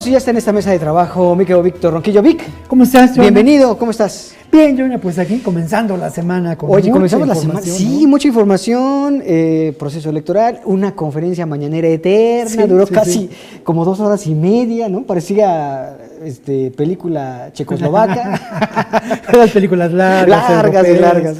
Ya está en esta mesa de trabajo mi querido Víctor Ronquillo. Vic, ¿cómo estás, Jonah? Bienvenido, ¿cómo estás? Bien, Jonah, pues aquí comenzando la semana con mucha comenzamos la semana. Sí, ¿no? Mucha información, proceso electoral, una conferencia mañanera eterna, duró casi como 2 horas y media, ¿no? Parecía película checoslovaca. Las películas largas.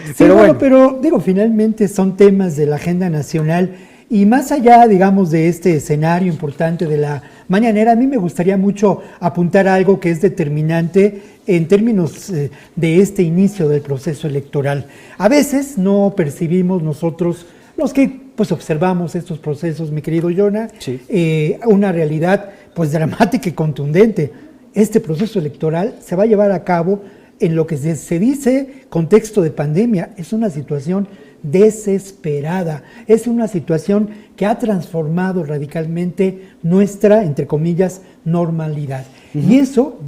Sí, pero bueno, pero digo, finalmente son temas de la agenda nacional. Y más allá, digamos, de este escenario importante de la mañanera, a mí me gustaría mucho apuntar algo que es determinante en términos de este inicio del proceso electoral. A veces no percibimos nosotros, los que pues observamos estos procesos, mi querido Jonah, una realidad pues dramática y contundente. Este proceso electoral se va a llevar a cabo en lo que se dice contexto de pandemia. Es una situación desesperada, es una situación que ha transformado radicalmente nuestra, entre comillas, normalidad. Y eso,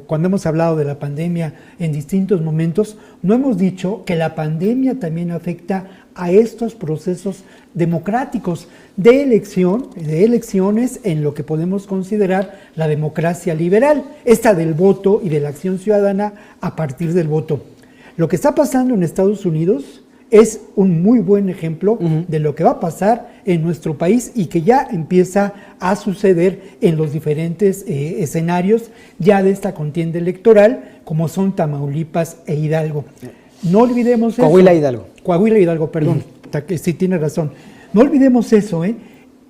cuando hemos hablado de la pandemia en distintos momentos, no hemos dicho que la pandemia también afecta a estos procesos democráticos de elecciones en lo que podemos considerar la democracia liberal, esta del voto y de la acción ciudadana a partir del voto. Lo que está pasando en Estados Unidos es un muy buen ejemplo de lo que va a pasar en nuestro país y que ya empieza a suceder en los diferentes escenarios ya de esta contienda electoral, como son Tamaulipas e Hidalgo. No olvidemos eso. Coahuila e Hidalgo, perdón, sí tiene razón. No olvidemos eso,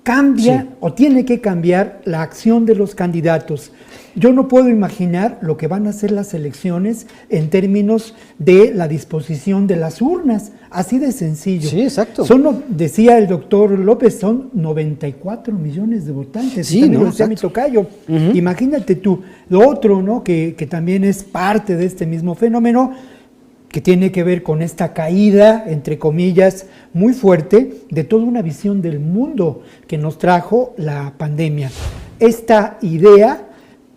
Cambia o tiene que cambiar la acción de los candidatos. Yo no puedo imaginar lo que van a ser las elecciones en términos de la disposición de las urnas, así de sencillo. Sí, exacto. Decía el doctor López, son 94 millones de votantes. Sí, ¿no? Decía mi tocayo. Imagínate tú. Lo otro, ¿no? Que también es parte de este mismo fenómeno, que tiene que ver con esta caída, entre comillas, muy fuerte, de toda una visión del mundo que nos trajo la pandemia. Esta idea,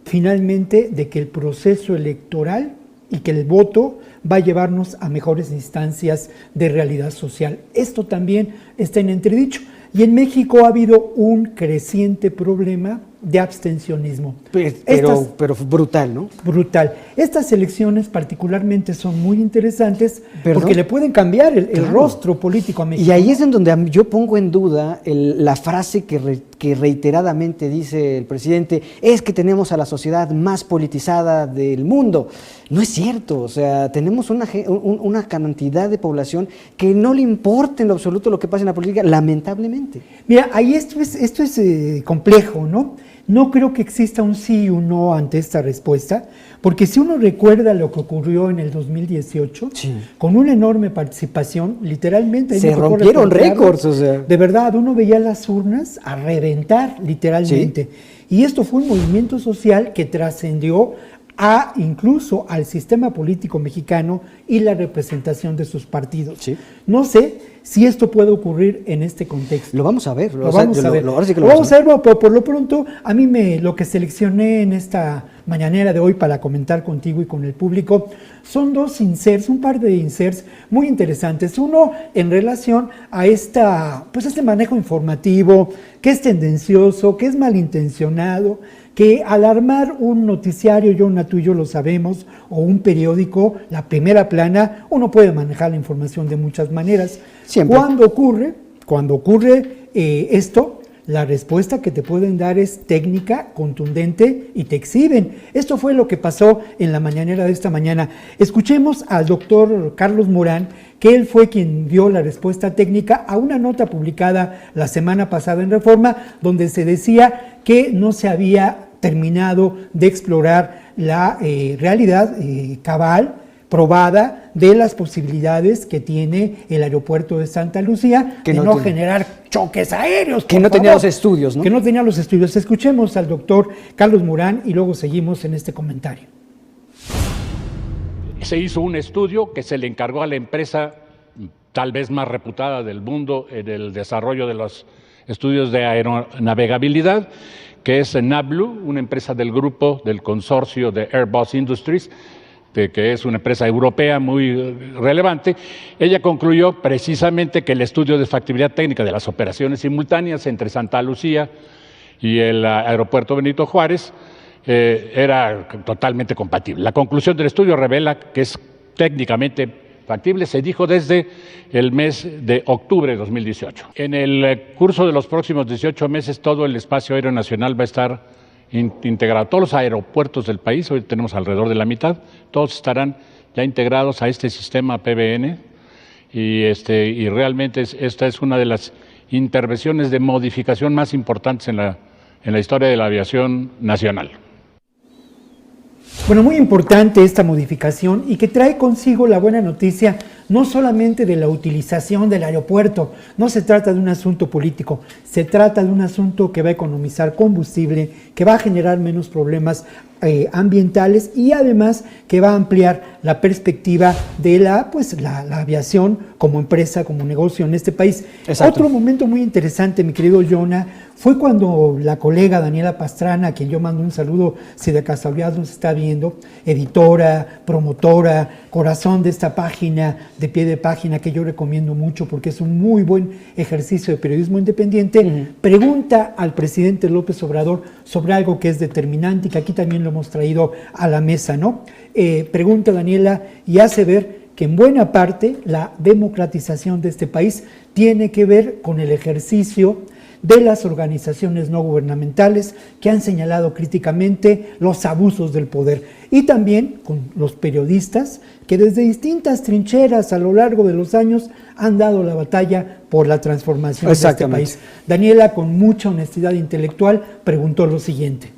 finalmente, de que el proceso electoral y que el voto va a llevarnos a mejores instancias de realidad social. Esto también está en entredicho. Y en México ha habido un creciente problema de abstencionismo. Pero brutal, ¿no? Brutal. Estas elecciones particularmente son muy interesantes porque le pueden cambiar el rostro político a México. Y ahí es en donde yo pongo en duda la frase que reiteradamente dice el presidente, es que tenemos a la sociedad más politizada del mundo. No es cierto, o sea, tenemos una cantidad de población que no le importa en lo absoluto lo que pasa en la política, lamentablemente. Mira, ahí esto es complejo, ¿no? No creo que exista un sí y un no ante esta respuesta, porque si uno recuerda lo que ocurrió en el 2018, con una enorme participación, literalmente... Se rompieron récords, o sea. De verdad, uno veía las urnas a reventar, literalmente. Y esto fue un movimiento social que trascendió incluso al sistema político mexicano y la representación de sus partidos. No sé si esto puede ocurrir en este contexto. Lo vamos a ver. Lo vamos a ver. Pero por lo pronto, a mí lo que seleccioné en esta mañanera de hoy para comentar contigo y con el público son un par de inserts muy interesantes. Uno en relación a este manejo informativo que es tendencioso, que es malintencionado, que al armar un noticiario, tú y yo lo sabemos, o un periódico, la primera plana, uno puede manejar la información de muchas maneras. Siempre. Cuando ocurre esto, la respuesta que te pueden dar es técnica, contundente y te exhiben. Esto fue lo que pasó en la mañanera de esta mañana. Escuchemos al doctor Carlos Morán, que él fue quien dio la respuesta técnica a una nota publicada la semana pasada en Reforma, donde se decía que no se había terminado de explorar la realidad cabal, probada, de las posibilidades que tiene el aeropuerto de Santa Lucía de no generar choques aéreos. Que no tenía los estudios, ¿no? Que no tenía los estudios. Escuchemos al doctor Carlos Morán y luego seguimos en este comentario. Se hizo un estudio que se le encargó a la empresa tal vez más reputada del mundo en el desarrollo de los estudios de aeronavegabilidad, que es Navblue, una empresa del grupo del consorcio de Airbus Industries, que es una empresa europea muy relevante. Ella concluyó precisamente que el estudio de factibilidad técnica de las operaciones simultáneas entre Santa Lucía y el aeropuerto Benito Juárez, era totalmente compatible. La conclusión del estudio revela que es técnicamente factible, se dijo desde el mes de octubre de 2018. En el curso de los próximos 18 meses, todo el espacio aéreo nacional va a estar integrado. Todos los aeropuertos del país, hoy tenemos alrededor de la mitad, todos estarán ya integrados a este sistema PBN y realmente esta es una de las intervenciones de modificación más importantes en la historia de la aviación nacional. Bueno, muy importante esta modificación y que trae consigo la buena noticia no solamente de la utilización del aeropuerto, no se trata de un asunto político, se trata de un asunto que va a economizar combustible, que va a generar menos problemas ambientales y además que va a ampliar la perspectiva de la aviación como empresa, como negocio en este país. Exacto. Otro momento muy interesante, mi querido Jonah, fue cuando la colega Daniela Pastrana, a quien yo mando un saludo si de casualidad nos está viendo, editora, promotora, corazón de esta página, de pie de página, que yo recomiendo mucho porque es un muy buen ejercicio de periodismo independiente, pregunta al presidente López Obrador sobre algo que es determinante y que aquí también lo hemos traído a la mesa, ¿no? Pregunta Daniela y hace ver que en buena parte la democratización de este país tiene que ver con el ejercicio de las organizaciones no gubernamentales que han señalado críticamente los abusos del poder y también con los periodistas que desde distintas trincheras a lo largo de los años han dado la batalla por la transformación de este país. Daniela, con mucha honestidad intelectual, preguntó lo siguiente.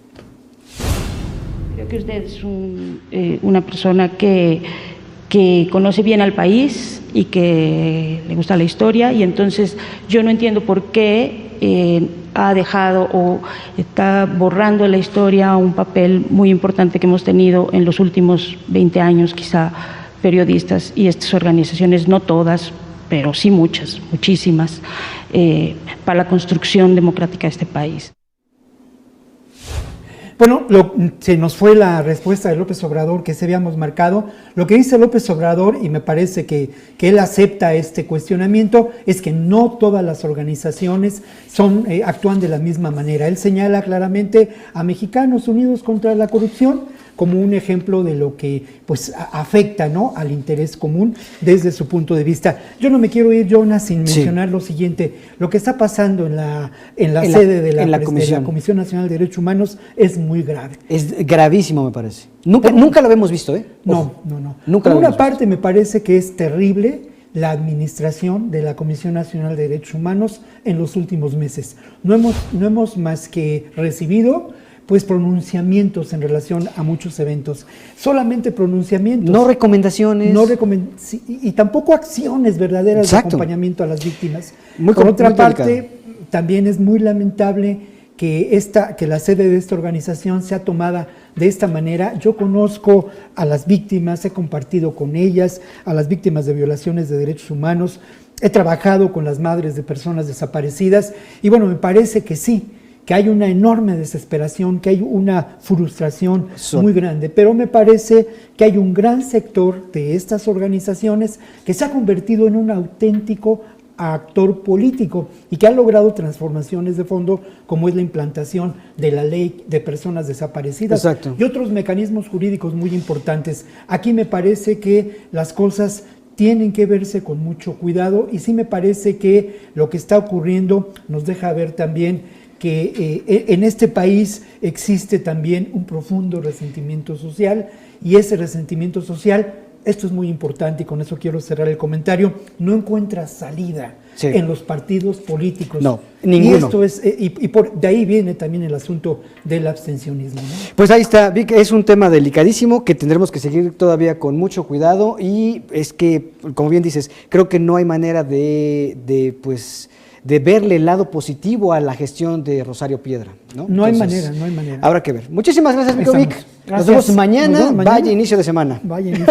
Creo que usted es una persona que conoce bien al país y que le gusta la historia, y entonces yo no entiendo por qué ha dejado o está borrando en la historia un papel muy importante que hemos tenido en los últimos 20 años, quizá periodistas y estas organizaciones, no todas, pero sí muchas, muchísimas, para la construcción democrática de este país. Bueno, se nos fue la respuesta de López Obrador que se habíamos marcado. Lo que dice López Obrador, y me parece que él acepta este cuestionamiento, es que no todas las organizaciones actúan de la misma manera. Él señala claramente a Mexicanos Unidos contra la Corrupción como un ejemplo de lo que pues afecta, ¿no?, al interés común desde su punto de vista. Yo no me quiero ir, Jonah, sin mencionar lo siguiente. Lo que está pasando en la sede de la Comisión Nacional de Derechos Humanos es muy grave. Es gravísimo, me parece. Nunca lo habíamos visto, ¿eh? No. Nunca. Por una parte, me parece que es terrible la administración de la Comisión Nacional de Derechos Humanos en los últimos meses. No hemos más que recibido pues pronunciamientos en relación a muchos eventos, solamente pronunciamientos. No recomendaciones. Y tampoco acciones verdaderas de acompañamiento a las víctimas. Por otra parte, también es muy lamentable que la sede de esta organización sea tomada de esta manera. Yo conozco a las víctimas, he compartido con ellas, a las víctimas de violaciones de derechos humanos, he trabajado con las madres de personas desaparecidas y bueno, me parece que sí, que hay una enorme desesperación, que hay una frustración muy grande, pero me parece que hay un gran sector de estas organizaciones que se ha convertido en un auténtico actor político y que ha logrado transformaciones de fondo, como es la implantación de la ley de personas desaparecidas. Exacto. Y otros mecanismos jurídicos muy importantes. Aquí me parece que las cosas tienen que verse con mucho cuidado y sí me parece que lo que está ocurriendo nos deja ver también que en este país existe también un profundo resentimiento social y ese resentimiento social, esto es muy importante y con eso quiero cerrar el comentario, no encuentra salida en los partidos políticos. No, ninguno. Y esto es, de ahí viene también el asunto del abstencionismo, ¿no? Pues ahí está, Vic, es un tema delicadísimo que tendremos que seguir todavía con mucho cuidado y es que, como bien dices, creo que no hay manera de verle el lado positivo a la gestión de Rosario Piedra, ¿no? No hay manera. Habrá que ver. Muchísimas gracias, Vic. Nos vemos mañana. Vaya inicio de semana. Vaya inicio.